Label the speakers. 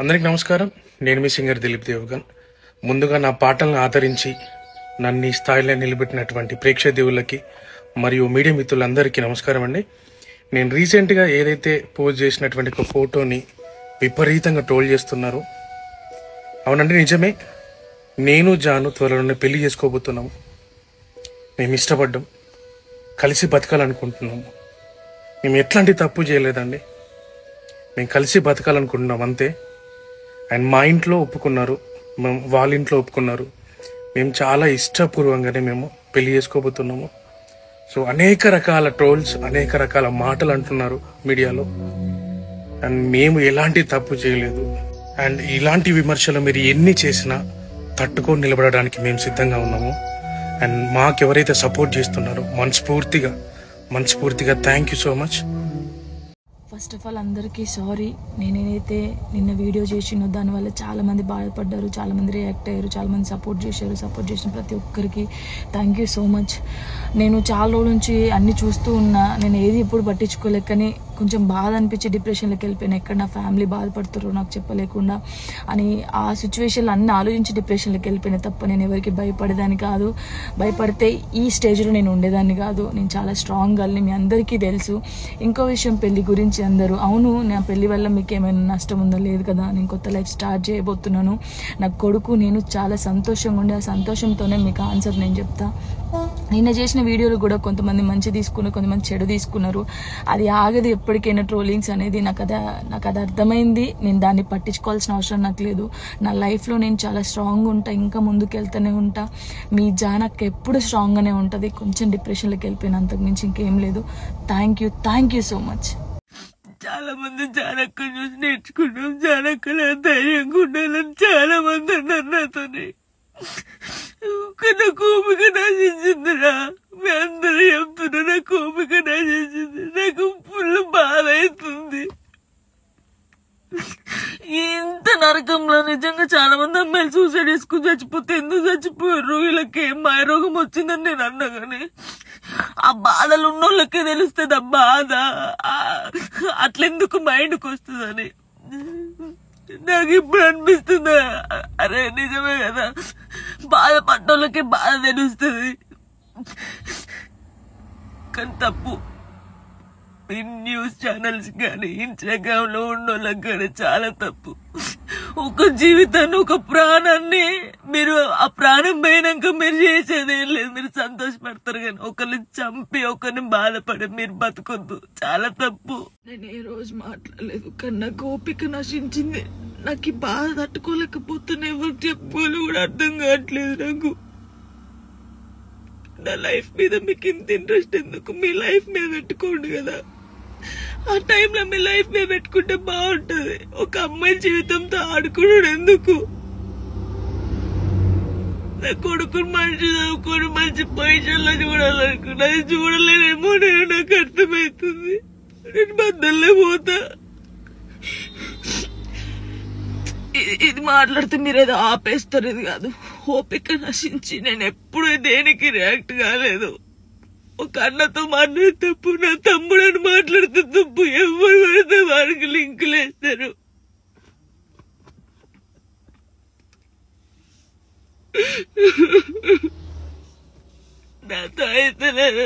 Speaker 1: అందరికి నమస్కారం. నేను మీ సింగర్ దిలీప్ దేవగన్. ముందుగా నా పాటలను ఆదరించి నన్ను ఈ స్థాయిలో నిలబెట్టినటువంటి ప్రేక్షక దేవుళ్ళకి మరియు మీడియా మిత్రులందరికీ నమస్కారం అండి. నేను రీసెంట్గా ఏదైతే పోస్ట్ చేసినటువంటి ఒక ఫోటోని విపరీతంగా ట్రోల్ చేస్తున్నారు. అవునండి, నిజమే. నేను జాను త్వరలోనే పెళ్లి చేసుకోబోతున్నాము. మేము ఇష్టపడ్డాం, కలిసి బతకాలనుకుంటున్నాము. మేము ఎట్లాంటి తప్పు చేయలేదండి. మేము కలిసి బతకాలనుకుంటున్నాం అంతే. అండ్ మా ఇంట్లో ఒప్పుకున్నారు, వాళ్ళ ఇంట్లో ఒప్పుకున్నారు. మేము చాలా ఇష్టపూర్వకంగానే మేము పెళ్లి చేసుకోబోతున్నాము. సో అనేక రకాల ట్రోల్స్, అనేక రకాల మాటలు అంటున్నారు మీడియాలో. అండ్ మేము ఎలాంటి తప్పు చేయలేదు. అండ్ ఇలాంటి విమర్శలు మీరు ఎన్ని చేసినా తట్టుకొని నిలబడడానికి మేము సిద్ధంగా ఉన్నాము. అండ్ మాకెవరైతే సపోర్ట్ చేస్తున్నారో మనస్ఫూర్తిగా thank you so much.
Speaker 2: First of all అందరికీ సారీ. నేనైతే నిన్న వీడియో చేసినో దానివల్ల చాలామంది బాధపడ్డారు, చాలామంది రియాక్ట్ అయ్యారు, చాలామంది సపోర్ట్ చేసిన ప్రతి ఒక్కరికి థ్యాంక్ యూ సో మచ్. నేను చాలా రోజుల నుంచి అన్నీ చూస్తూ ఉన్నా, నేను ఏది ఎప్పుడు పట్టించుకోలేక, కానీ కొంచెం బాధ అనిపించి డిప్రెషన్లోకి వెళ్ళిపోయాను. ఎక్కడ నా ఫ్యామిలీ బాధపడుతారో నాకు చెప్పలేకుండా అని ఆ సిచ్యువేషన్లు అన్నీ ఆలోచించి డిప్రెషన్లోకి వెళ్ళిపోయినా తప్ప నేను ఎవరికి భయపడేదాన్ని కాదు. భయపడితే ఈ స్టేజ్లో నేను ఉండేదాన్ని కాదు. నేను చాలా స్ట్రాంగ్ గర్ల్ని, మీ అందరికీ తెలుసు. ఇంకో విషయం, పెళ్లి గురించి అందరూ అవును, నా పెళ్లి వల్ల మీకు ఏమైనా నష్టం ఉందో లేదు కదా, నేను కొత్త లైఫ్ స్టార్ట్ చేయబోతున్నాను. నా కొడుకు నేను చాలా సంతోషంగా ఉండే, ఆ సంతోషంతోనే మీకు ఆన్సర్ నేను చెప్తా. నిన్న చేసిన వీడియోలు కూడా కొంతమంది మంచి తీసుకున్నారు, కొంతమంది చెడు తీసుకున్నారు. అది ఆగదు ఎప్పటికైనా ట్రోలింగ్స్ అనేది. నాకు అది అర్థమైంది. నేను దాన్ని పట్టించుకోవాల్సిన అవసరం నాకు లేదు. నా లైఫ్లో నేను చాలా స్ట్రాంగ్ ఉంటా, ఇంకా ముందుకు వెళ్తూనే ఉంటా. మీ జానక్క ఎప్పుడు స్ట్రాంగ్గానే ఉంటుంది. కొంచెం డిప్రెషన్లోకి వెళ్ళిపోయిన, అంతకు మించి ఇంకేం లేదు. Thank you so much.
Speaker 3: చాలా మంది జానక్క చూసి నేర్చుకున్నాం, జానక్కలో ధైర్యంగా ఉండాలని చాలా మంది అన్నారు నాతోని. నా కోపిక నశించిందిరా. మీ అందరూ చెప్తున్నా నా కోపిక నశించింది. నాకు ఫుల్ బాధ అవుతుంది. ఇంత నరకంలో నిజంగా చాలా మంది అమ్మాయిలు సూసైడ్ చేసుకుని చచ్చిపోతే ఎందుకు చచ్చిపోయారు, వీళ్ళకి ఏం మాయరోగం వచ్చిందని నేను అన్నా. కానీ ఆ బాధలు ఉన్నోళ్ళకే తెలుస్తుంది ఆ బాధ. అట్లెందుకు మైండ్కి వస్తుందని నాకు ఇప్పుడు అనిపిస్తుంది. అరే నిజమే కదా, బాధపడ్డోళ్ళకే బాధ తెలుస్తుంది. కానీ తప్పు ఈ న్యూస్ ఛానల్స్ కానీ ఇన్స్టాగ్రామ్ లో ఉన్నోళ్ళకి కానీ చాలా తప్పు. ఒక జీవితాన్ని, ఒక ప్రాణాన్ని మీరు ఆ ప్రాణం పోయినాక మీరు చేసేది ఏం లేదు. మీరు సంతోషపడతారు కానీ ఒకరిని చంపి ఒకరిని బాధపడి మీరు బతకొద్దు. చాలా తప్పు.
Speaker 2: నేను ఏ రోజు మాట్లాడలేదు, కానీ నా ఓపిక నశించింది. నాకు ఈ బాధ తట్టుకోలేకపోతున్నా. ఎవరు చెప్పుకోవాలి కూడా అర్థం కావట్లేదు నాకు. నా లైఫ్ మీద మీకు ఇంత ఇంట్రెస్ట్ ఎందుకు? మీ లైఫ్ మీద పెట్టుకోండి కదా. ఆ టైంలో మీ లైఫ్ మీద పెట్టుకుంటే బాగుంటది. ఒక అమ్మాయి జీవితంతో ఆడుకున్నాడు ఎందుకు? నా కొడుకుని మంచి చదువుకొని మంచి పొజిషన్లో చూడాలనుకున్నా, అది చూడలేనేమో. నాకు అర్థమవుతుంది. నేను బద్దల్లే పోతా. ఇది మాట్లాడితే మీరు ఏదో ఆపేస్తారు, ఇది కాదు. ఓపిక నశించి నేను ఎప్పుడు దేనికి రియాక్ట్ కాలేదు. ఒక అన్నతో మాట్లాడే తప్పు, నా తమ్ముడని మాట్లాడితే తప్పు. ఎవరు పడితే వారికి లింకులు వేస్తారు. నాతో అయితే లేదు.